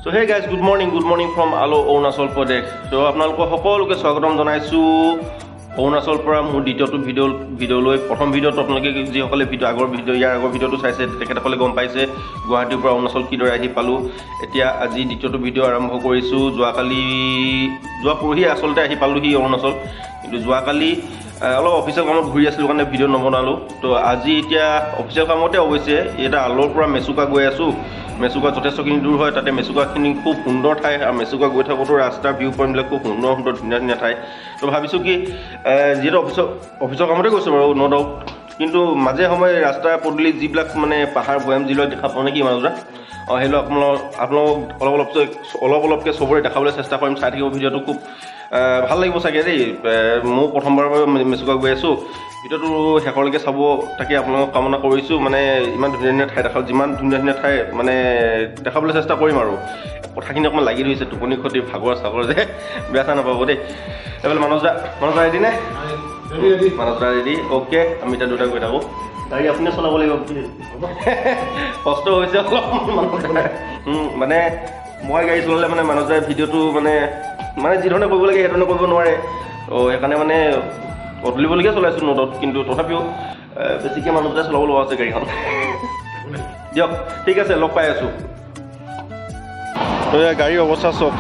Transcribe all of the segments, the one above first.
So hey guys, good morning from Alo Arunachal Pradesh. So আপোনালোকক সকলোকে স্বাগতম জনাইছো অৰুণাচল পৰা মোৰ দ্বিতীয়টো ভিডিঅ লৈ প্ৰথম ভিডিঅ'টো আপোনালোকে যিসকলে আগৰ ভিডিঅ'টো চাইছে তেখেতসকলে গম পাইছে গুৱাহাটীৰ পৰা অৰুণাচল কিদৰে আহি পালোঁ। এতিয়া আজি দ্বিতীয়টো ভিডিঅ' আৰম্ভ কৰিছোঁ। যোৱা পৰহি আচলতে আহি পালোঁহি অৰুণাচল, কিন্তু যোৱাকালি অলপ অফিচিয়েল কামত ঘূৰি আছিলোঁ কাৰণে ভিডিঅ' নবনালোঁ। তো আজি এতিয়া অফিচিয়েল কামতে অৱশ্যে এটা আলোৰ পৰা মেচুকা গৈ আছোঁ। মেচুকা যথেষ্টখিনি দূৰ হয়, তাতে মেচুকাখিনি খুব সুন্দৰ ঠাই আৰু মেচুকা গৈ থাকোঁতো ৰাস্তাৰ ভিউ পইণ্টবিলাক খুব সুন্দৰ ধুনীয়া ঠাই। তো ভাবিছোঁ কি যিহেতু অফিচৰ কামতে গৈছোঁ বাৰু ন ডাউট, কিন্তু মাজে সময়ে ৰাস্তা পদূলি যিবিলাক মানে পাহাৰ ভৈয়াম যিবিলাক দেখা পাওঁ নেকি মাজতে সেইবিলাক আপোনালোক অলপকৈ চবৰে দেখাবলৈ চেষ্টা কৰিম। চাই থাকিব ভিডিঅ'টো, খুব ভাল লাগিব চাগে দেই। ময়ো প্ৰথমবাৰৰ বাবে মেচুকা গৈ আছোঁ। ভিডিঅ'টো শেষলৈকে চাব তাকে আপোনালোকক কামনা কৰিছোঁ। মানে ইমান ধুনীয়া ঠাই যিমান ধুনীয়া ঠাই মানে দেখাবলৈ চেষ্টা কৰিম আৰু কথাখিনি অকণমান লাগি ধৰিছে, টোপনি ক্ষতি ভাগৰ যে বেয়া চা নাপাব দেই। এইফালে মানসদা ৰেডি নে? মানসদা ৰেডি, অ'কে। আমি এতিয়া দুটা গৈ থাকোঁ। গাড়ী আপুনি চলাব লাগিব, কষ্ট হৈছে অলপ মানে মই গাড়ী চলালে মানে মানসদাৰ ভিডিঅ'টো মানে যিধৰণে কৰিব লাগে সেইধৰণে কৰিব নোৱাৰে। সেইকাৰণে মানে অদলিবলগীয়া চলাইছোঁ নদত, কিন্তু তথাপিও বেছিকৈ মানসদাই চলাব লগা আছে গাড়ীখন। দিয়ক ঠিক আছে, লগ পাই আছোঁ। গাড়ীৰ অৱস্থা চাওক,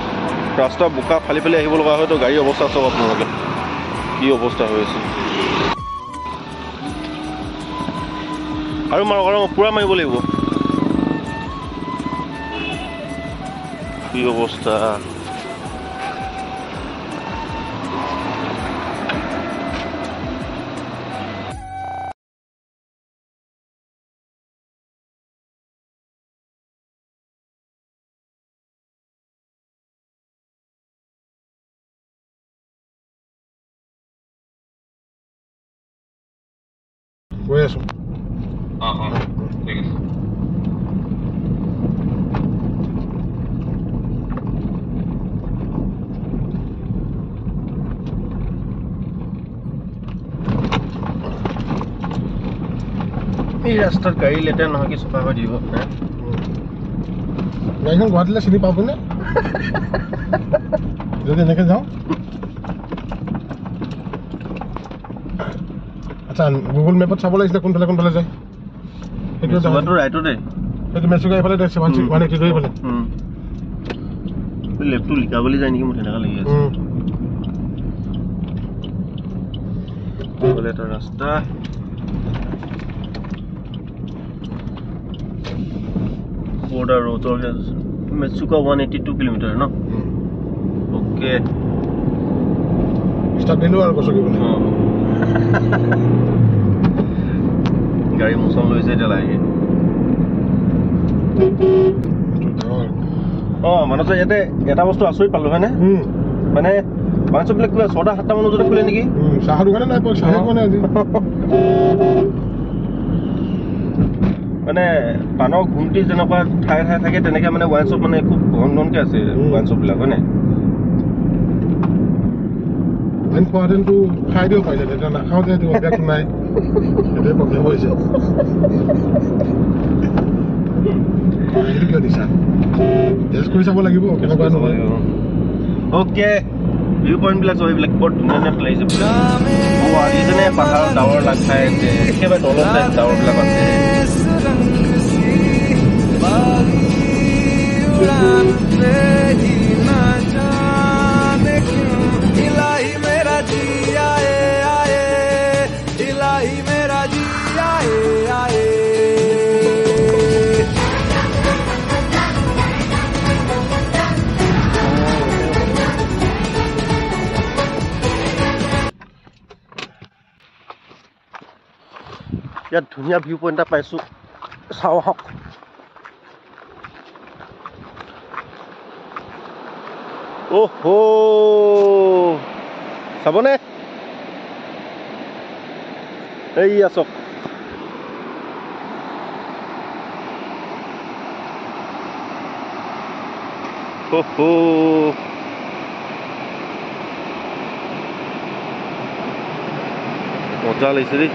ৰাস্তা বোকা ফালি আহিব লগা হয়তো গাড়ীৰ অৱস্থা চাওক আপোনালোকে কি অৱস্থা হৈ আছে। আৰু পূৰা মাৰিব লাগিব, কি অৱস্থা। গৈ আছোঁ। ঠিক আছে। এই ৰাস্তাত গাড়ী লেতেৰা নহয় কি চফা হৈ দিব। গাড়ীখন গুৱাহাটীলৈ চিনি পাবনে যদি এনেকৈ যাওঁ? আচ্ছা, গুগল মেপত চাব লাগিছিলে কোনফালে যায়। সেইটো ৰাইটতে, সেইটো মেচুকা এইফালে 180 এইফালে লেফ্টটো লিখা বুলি যায় নেকি, মোৰ তেনেকুৱা লাগি আছে। এটা ৰাস্তা বৰ্ডাৰ ৰোডৰ মেচুকা 182 কিলোমিটাৰ ন? অ'কে, ষ্টাৰ্ট দিলোঁ আৰু গছকিবলৈ। গাড়ী মোচন লৈছে এতিয়া লাগে। মানস ইয়াতে এটা বস্তু আচৰিত পালোঁ হয়নে? মানে মাংসবিলাক কিবা 6-7টা মান বজাতে খোলে নেকি? চাহৰ দোকানে নাই পোৱা, চাহে পোৱা নাই আজি। মানে পাণৰ ঘুমটি যেনেকুৱা ঠাই থাকে তেনেকৈ মানে ৱাইন শ্বপ মানে খুব ঘনকৈ আছে ৱাইন শ্বপবিলাক, হয় নাই? ৱাইন খোৱাহেঁতেনতো খাই দিব পাৰিলে, তেতিয়া নাখাওঁ যে এইটো অভ্যাসটো নাই, সেইটোৱে প্ৰব্লেম হৈছে। সেইটো কিয় দিছা? টেষ্ট কৰি চাব লাগিব কেনেকুৱা নহয়। অ'কে, ভিউ পইণ্টবিলাক চব এইবিলাক বৰ ধুনীয়া লাগিছে। আজিজনে পাহাৰৰ ডাৱৰ লাগ খাই আছে, একেবাৰে তলত ডাৱৰবিলাক আছে। ইয়াত ধুনীয়া ভিউ পইণ্ট এটা পাইছোঁ, চাওঁ আহক। চাবনে? এই আছক মজা লাগিছে দেই।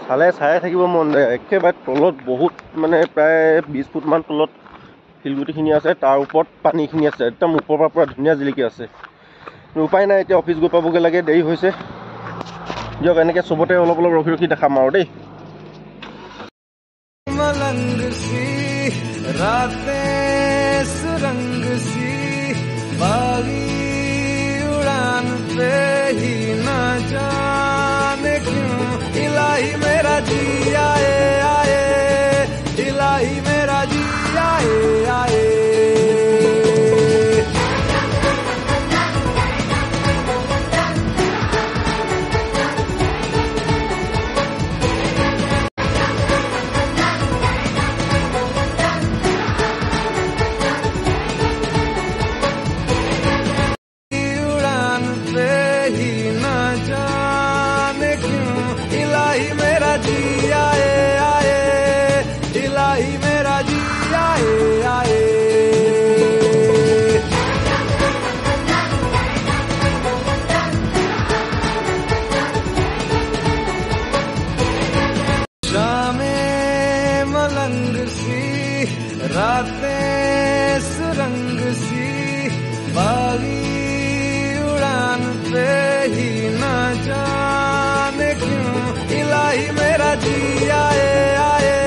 চালে চাই থাকিব মন যায়। একেবাৰে তলত বহুত মানে প্ৰায় 20 ফুটমান তলত শিলগুটিখিনি আছে, তাৰ ওপৰত পানীখিনি আছে, একদম ওপৰৰ পৰা পুৰা ধুনীয়া জিলিকি আছে। উপায় নাই, এতিয়া অফিচ গৈ পাবগৈ লাগে, দেৰি হৈছে। দিয়ক এনেকৈ চবতে অলপ অলপ ৰখি ৰখি দেখাম আৰু দেই। मलंग सी रातें सुरंग सी बागी उड़ान पे ही ना जाने क्यों इलाही मेरा जी आए आए, इलाही मेरा जी आए आए। मलंग सी रातें सुरंग सी बागी उड़ान पे ही ना जाने क्यों इलाही मेरा जी आए आए,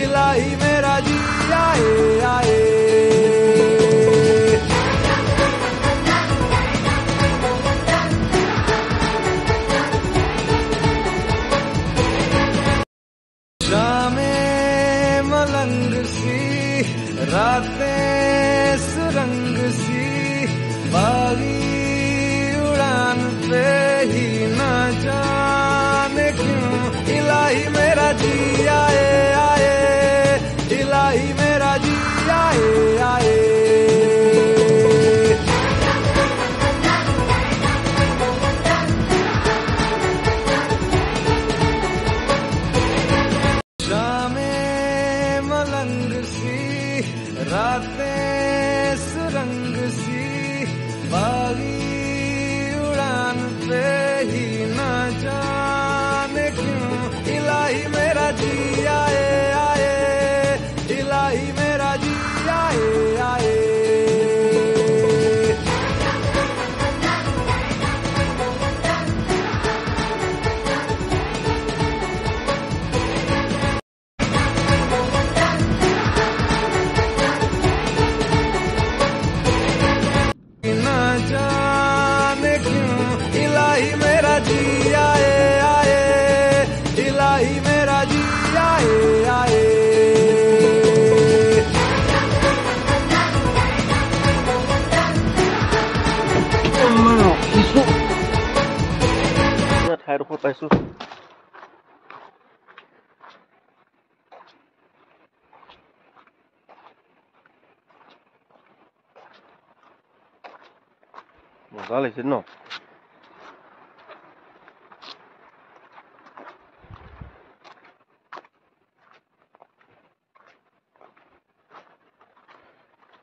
इलाही मेरा जी आए आए। मलंग सी रातें सुरंग सी बागी उड़ान पे ही ना जाने क्यों इलाही मेरा जी आए आए, इलाही मेरा जी आए आए। मलंग सी रातें सुरंग सी बागी उड़ान पे ही ना जाने क्यों इलाही मेरा जी आए आए, इलाही मेरा जी आए आए। जाने क्यों इलाही मेरा जी आए आए, इलाही मेरा जी आए आए। ঠাইডোখৰ পাইছোঁ। মজা লাগিছে ন?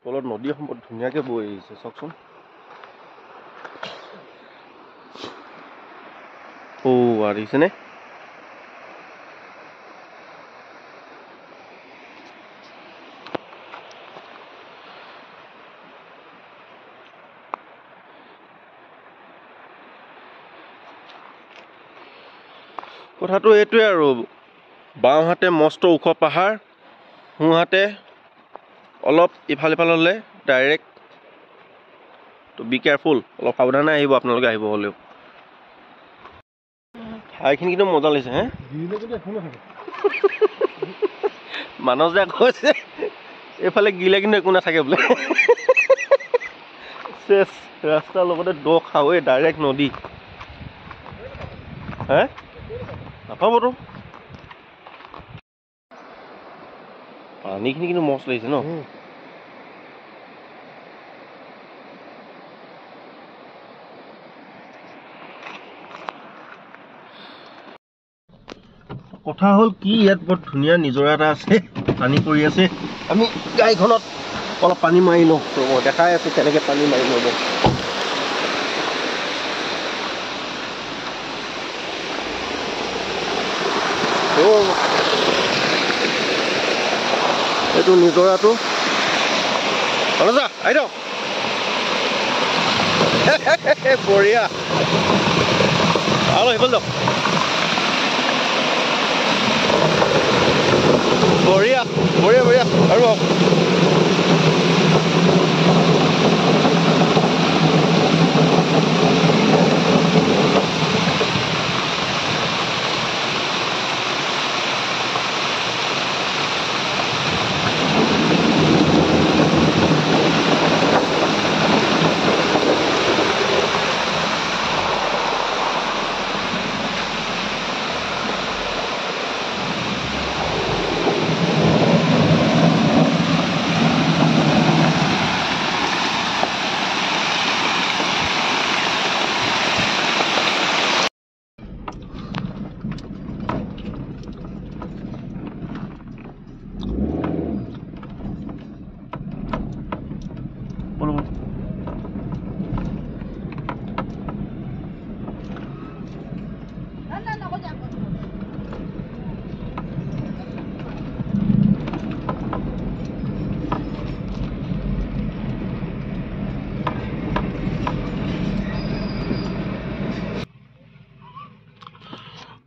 তলত নদী এখন বৰ ধুনীয়াকৈ বৈ আহিছে, চাওকচোন। দেখিছেনে? কথাটো এইটোৱে আৰু, বাওঁহাতে মস্ত ওখ পাহাৰ, সোঁহাতে অলপ ইফাল ইফাল হ'লে ডাইৰেক্ট। তো বি কেয়াৰফুল, অলপ সাৱধানে আহিব আপোনালোকে আহিব হ'লেও। ঠাইখিনি কিন্তু মজা লাগিছে। হে মানুহ যে কৈছে এইফালে গিলে কিন্তু একো নাথাকে বোলে। চেচ, ৰাস্তাৰ লগতে দ খাৱৈ, ডাইৰেক্ট নদী। হে নাপাবতো, পানীখিনি কিন্তু মস্ত লাগিছে ন? কথা হ'ল কি, ইয়াত বৰ ধুনীয়া নিজৰা এটা আছে, পানী পৰি আছে। আমি গাড়ীখনত অলপ পানী মাৰি লওঁ, দেখাই আছো কেনেকৈ পানী মাৰি ল'ব। এইটো নিজৰাটো অনুজা আহি দিয়ক বঢ়িয়া আৰু সেইফালে দিয়ক বঢ়িয়া বঢ়িয়া বঢ়িয়া আৰু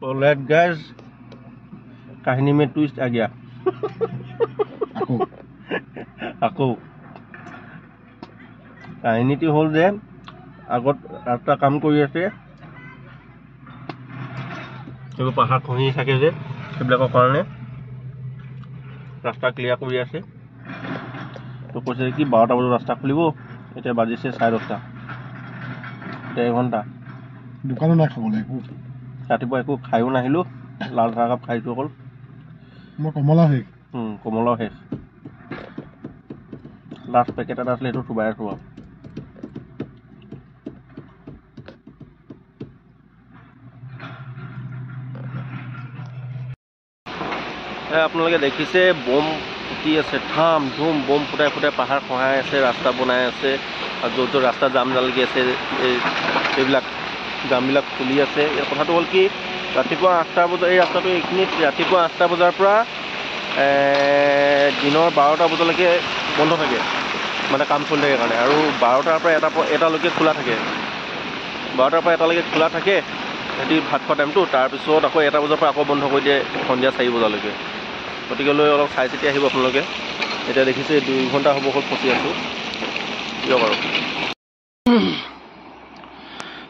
Alright guys, kahini में twist आ गया আকৌ কাহিনীটি হ'ল যে আগত ৰাস্তা কাম কৰি আছে এইবোৰ পাহাৰ খহি থাকে যে সেইবিলাকৰ কাৰণে ৰাস্তা ক্লিয়াৰ কৰি আছে তো কৈছে কি 12টা বজাত ৰাস্তা খুলিব এতিয়া বাজিছে 10:30 1 ঘণ্টা দোকানো নাই খাবলৈ ৰাতিপুৱা একো খাইও নাহিলো লাল চাহ কাপ খাইছো অকল মই কমলা শেষ কমলাও শেষ লাষ্ট পেকেট এটা আছিলে এইটো চুবাই আছো আপোনালোকে দেখিছে বম ফুটি আছে ধাম ধুম বম ফুটাই ফুটাই পাহাৰ খহাই আছে ৰাস্তা বনাই আছে আৰু য'ত ৰাস্তা জাম লাগি আছে এইবিলাক জামবিলাক খুলি আছে ইয়াৰ কথাটো হ'ল কি ৰাতিপুৱা 8টা বজা এই ৰাস্তাটো এইখিনিত ৰাতিপুৱা 8টা বজাৰ পৰা দিনৰ 12টা বজালৈকে বন্ধ থাকে মানে কাম চলি থাকে কাৰণে আৰু 12টাৰ পৰা এটালৈকে খোলা থাকে 12টাৰ পৰা এটালৈকে খোলা থাকে সিহঁতি ভাত খোৱা টাইমটো তাৰপিছত আকৌ 1টা বজাৰ পৰা আকৌ বন্ধ কৰি দিয়ে সন্ধিয়া 4 বজালৈকে গতিকে লৈ অলপ চাই চিতি আহিব আপোনালোকে এতিয়া দেখিছে 2 ঘণ্টা হ'ব হ'ল ফচি আছোঁ দিয়ক আৰু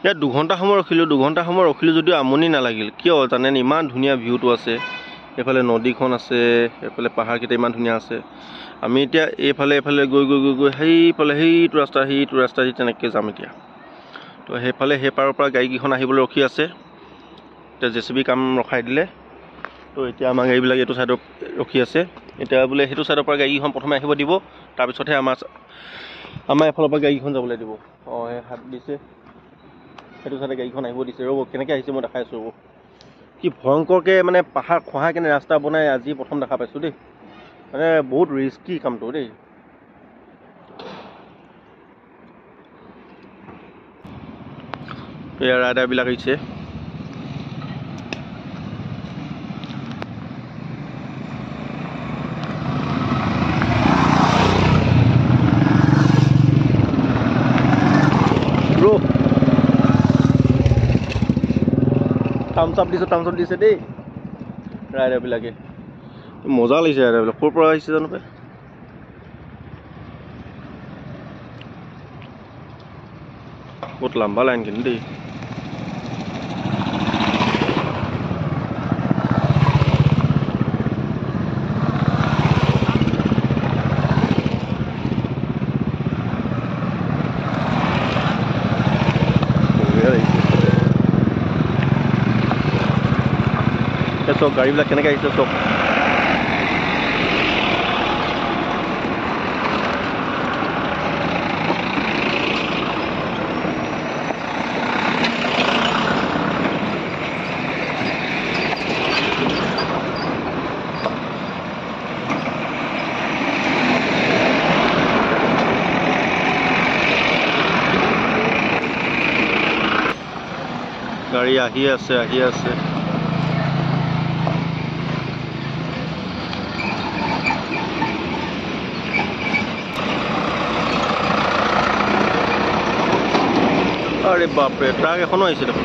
ইয়াত 2 ঘণ্টা সময় ৰখিলোঁ যদিও আমনি নালাগিল কিয় জানেনে ইমান ধুনীয়া ভিউটো আছে এইফালে নদীখন আছে এইফালে পাহাৰকেইটা ইমান ধুনীয়া আছে আমি এতিয়া এইফালে গৈ সেইটো ৰাস্তা তেনেকৈ যাম এতিয়া তো সেইফালে সেই পাৰৰ পৰা গাড়ীকেইখন আহিবলৈ ৰখি আছে এতিয়া JCB কাম ৰখাই দিলে তো এতিয়া আমাৰ গাড়ীবিলাক এইটো ছাইডত ৰখি আছে এতিয়া বোলে সেইটো ছাইডৰ পৰা গাড়ীখন প্ৰথমে আহিব দিব তাৰপিছতহে আমাৰ এফালৰ পৰা গাড়ীখন যাবলৈ দিব সেই হাত দিছে সেইটো ছাইডে গাড়ীখন আহিব দিছে ৰ'ব কেনেকৈ আহিছে মই দেখাই আছোঁ ৰ'ব কি ভয়ংকৰকৈ মানে পাহাৰ খহাই কেনে ৰাস্তা বনাই আজি প্ৰথম দেখা পাইছোঁ দেই মানে বহুত ৰিস্কি কামটো দেই এয়া ৰাইডাৰবিলাক আহিছে থামছ আপ দিছে দেই ৰাইডাৰবিলাকে মজা লাগিছে ৰাইডাৰবিলাক ক'ৰ পৰা আহিছে জানো পাই বহুত লম্বা লাইন কিন্তু দেই চব গাড়ীবিলাক কেনেকৈ আহিছে চব গাড়ী আহি আছে আৰে বাপৰে ট্ৰাক এখনো আহিছে দেখোন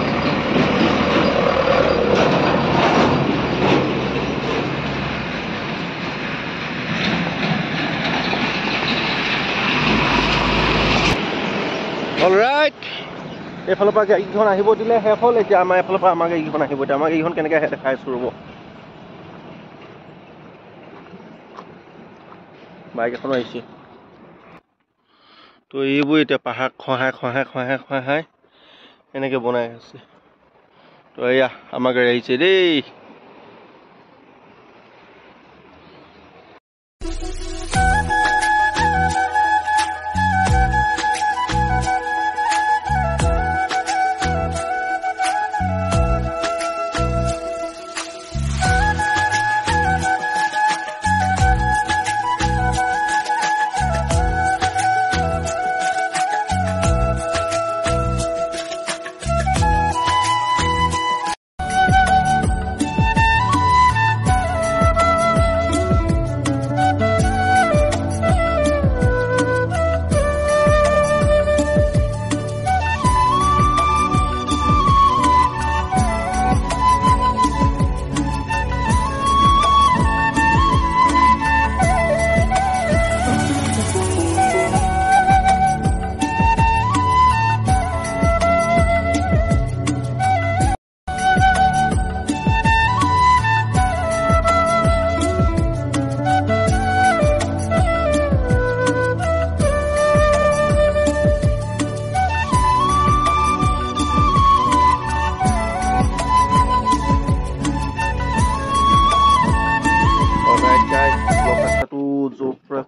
অলৰাইট এইফালৰ পৰা গাড়ীখন আহিব দিলে শেষ হ'ল এতিয়া আমাৰ এইফালৰ পৰা আমাৰ গাড়ীখন আহিব এতিয়া আমাৰ গাড়ীখন কেনেকৈ আহে দেখাই আছোঁ ৰ'ব বাইক এখনো আহিছে তো এইবোৰ এতিয়া পাহাৰ খহাই এনেকৈ বনাই আছে তো এয়া আমাৰ গাড়ী আহিছে দেই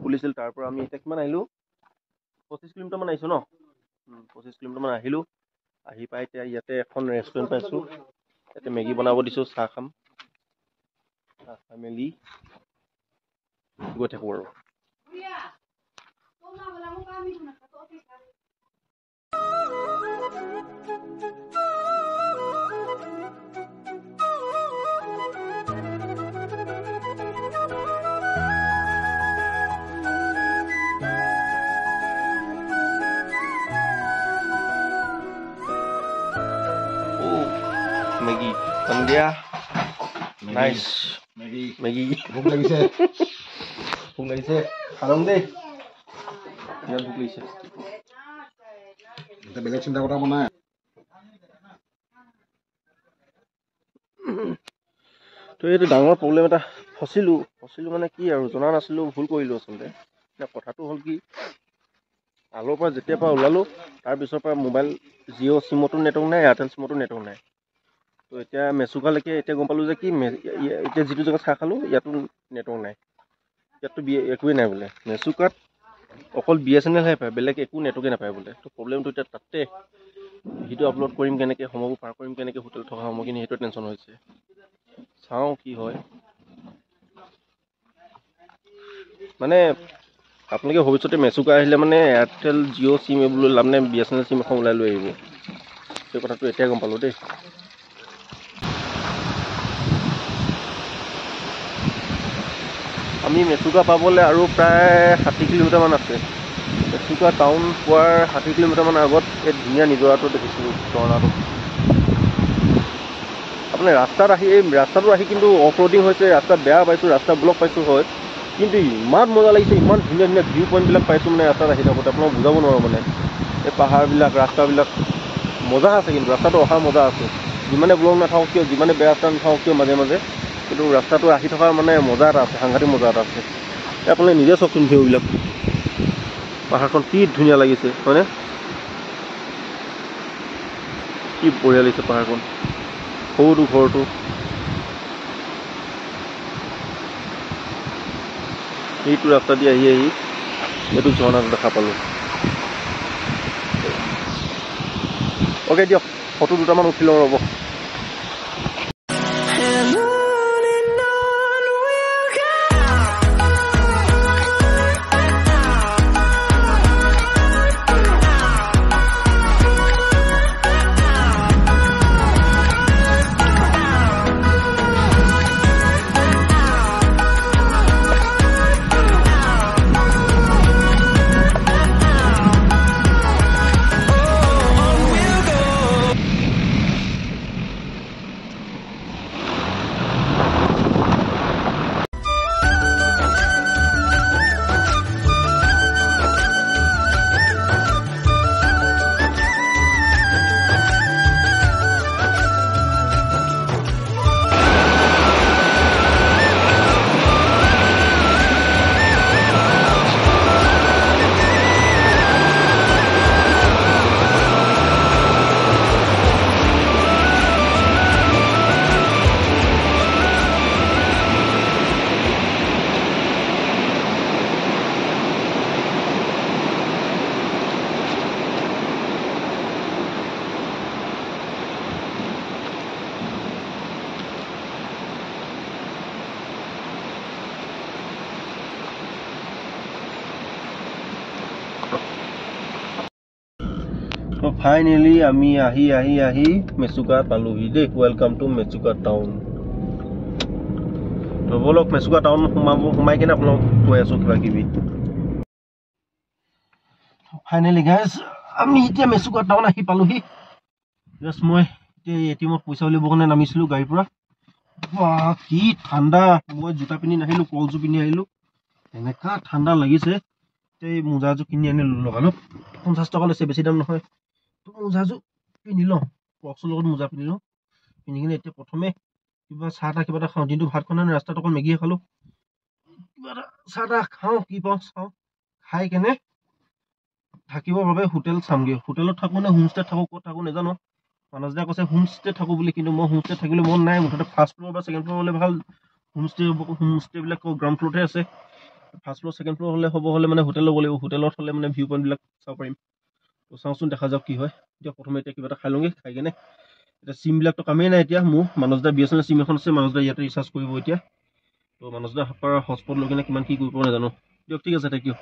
খুলিছিল তাৰ পৰা আমি এতিয়া কিমান আহিলোঁ 25 কিলোমিটাৰমান আহিছোঁ ন 25 কিলোমিটাৰমান আহিলোঁ আহি পাই এতিয়া ইয়াতে এখন ৰেষ্টুৰেণ্ট পাইছোঁ ইয়াতে মেগী বনাব দিছোঁ চাহ খাম চাহ খাই মেলি গৈ থাকোঁ আৰু Maggie, India, nice. Maggie, ভোক লাগিছে ভোক লাগিছে খাম দে বিৰাট ভোক লাগিছে এটা বেলেগ চিন্তা কথা বনাই তো এইটো ডাঙৰ প্ৰব্লেম এটা ফচিলোঁ মানে কি আৰু জনা নাছিলোঁ ভুল কৰিলোঁ আচলতে এতিয়া কথাটো হ'ল কি আগৰ পৰা যেতিয়াৰ পৰা ওলালোঁ তাৰপিছৰ পৰা মোবাইল জিঅ' চিমতো নেটৱৰ্ক নাই এয়াৰটেল চিমতো নেটৱৰ্ক নাই তো এতিয়া মেচুকালৈকে এতিয়া গম পালোঁ যে কি এতিয়া যিটো জেগাত চাহ খালোঁ ইয়াতো নেটৱৰ্ক নাই ইয়াততো একোৱেই নাই বোলে মেচুকাত অকল BSNL হে পায় বেলেগ একো নেটৱৰ্কে নাপায় বোলে তো প্ৰব্লেমটো এতিয়া তাতে ভিডিঅ' আপলোড কৰিম কেনেকৈ সময়বোৰ পাৰ কৰিম কেনেকৈ হোটেল থকা সময়খিনি সেইটো টেনশ্যন হৈছে চাওঁ কি হয় মানে আপোনালোকে ভৱিষ্যতে মেচুকা আহিলে মানে এয়াৰটেল জিঅ' চিম এইবোৰ লাভ নাই BSNL চিম এখন ওলাই লৈ আহিব সেই কথাটো এতিয়া গম পালোঁ দেই আমি মেচুকা পাবলৈ আৰু প্ৰায় 60 কিলোমিটাৰমান আছে মেচুকা টাউন পোৱাৰ 60 কিলোমিটাৰমান আগত এই ধুনীয়া নিজৰাটো দেখিছিলোঁ ঝৰ্ণাটো আপোনাৰ ৰাস্তাটো আহি কিন্তু অফ ৰ'ডিং হৈছে ৰাস্তা বেয়া পাইছোঁ ৰাস্তা ব্লক পাইছোঁ হয় কিন্তু ইমান মজা লাগিছে ইমান ধুনীয়া ভিউ পইণ্টবিলাক পাইছোঁ মানে ৰাস্তাত আহি থাকোঁতে আপোনাক বুজাব নোৱাৰোঁ মানে এই পাহাৰবিলাক ৰাস্তাবিলাক মজা আছে কিন্তু ৰাস্তাটো অহাৰ মজা আছে যিমানে ব্লক নাথাকক কিয় যিমানে বেয়া ৰাস্তা নাথাকক কিয় মাজে মাজে কিন্তু ৰাস্তাটো আহি থকাৰ মানে মজা এটা আছে সাংঘাতিক মজা এটা আছে আপোনালোকে নিজে চাওকচোন ভিউবিলাক পাহাৰখন কি ধুনীয়া লাগিছে হয়নে কি বঢ়িয়া লাগিছে পাহাৰখন সৰুটো ঘৰটো এইটো ৰাস্তা দি আহি এইটো ঝৰ্ণাটো দেখা পালোঁ অ'কে দিয়ক ফটো দুটামান উঠি লওঁ ৰ'ব ফাইনেলি আমি আহি মেচুকা পালোহি দেই। Welcome to Mechuka town. তো বলক মেচুকা টাউন সোমাই কিনে আপোনালোক কৈ আছোঁ কিবা কিবি। ফাইনেলি গাইজ আমি এতিয়া মেচুকা টাউন আহি পালোহি। জাষ্ট মই এতিয়া এটিএমত পইচা উলিয়াবৰ কাৰণে নামিছিলোঁ গাড়ীৰ পৰা। কি ঠাণ্ডা, মই জোতা পিন্ধি নাহিলোঁ, কলযোৰ পিন্ধি আহিলোঁ। এনেকুৱা ঠাণ্ডা লাগিছে। এই মোজাযোৰ কিনি আনিলোঁ লগালগ, 50 টকা লৈছে, বেছি দাম নহয়। তো মোজাযোৰ পিন্ধি লওঁ, ক্ৰক্সৰ লগত মোজা পিন্ধি লওঁ। পিন্ধি কিনে এতিয়া প্ৰথমে কিবা এটা খাওঁ। দিনটো ভাত খোৱা নাই, ৰাস্তাত অকল মেগীয়ে খালোঁ। কিবা এটা চাহ তাহ খাওঁ, কি পাওঁ চাওঁ। খাই কেনে থাকিবৰ বাবে হোটেল চামগৈ। হোটেলত থাকোঁ নে হোমষ্টেত থাকোঁ, ক'ত থাকোঁ নাজানো। মানসদাই কৈছে হোমষ্টে থাকোঁ বুলি, কিন্তু মই হোমষ্টে থাকিবলৈ মন নাই। মুঠতে ফাৰ্ষ্ট ফ্ল'ৰ বা ছেকেণ্ড ফ্ল'ৰ হ'লে ভাল। হোমষ্টেবিলাক গ্ৰাউণ্ড ফ্ল'ৰতে আছে। ফাৰ্ষ্ট ফ্ল'ৰ ছেকেণ্ড ফ্ল'ৰ হ'লে মানে হোটেল ল'ব লাগিব। হোটেলত হ'লে মানে ভিউ পইণ্টবিলাক চাব পাৰিম। তো চাওঁচোন, দেখা যাওক কি হয়। এতিয়া কিবা এটা খাই লওঁগৈ। খাই কেনে এতিয়া চিমবিলাকতো কামেই নাই এতিয়া মোৰ। মানসদা BSNL চিম এখন আছে, মানসদাই ইয়াতে ৰিচাৰ্জ কৰিব এতিয়া। তো মানসদাৰ পৰা হটস্পট লৈ কিনে কিমান কি কৰিব নাজানো। দিয়ক ঠিক আছে, থেংক ইউ।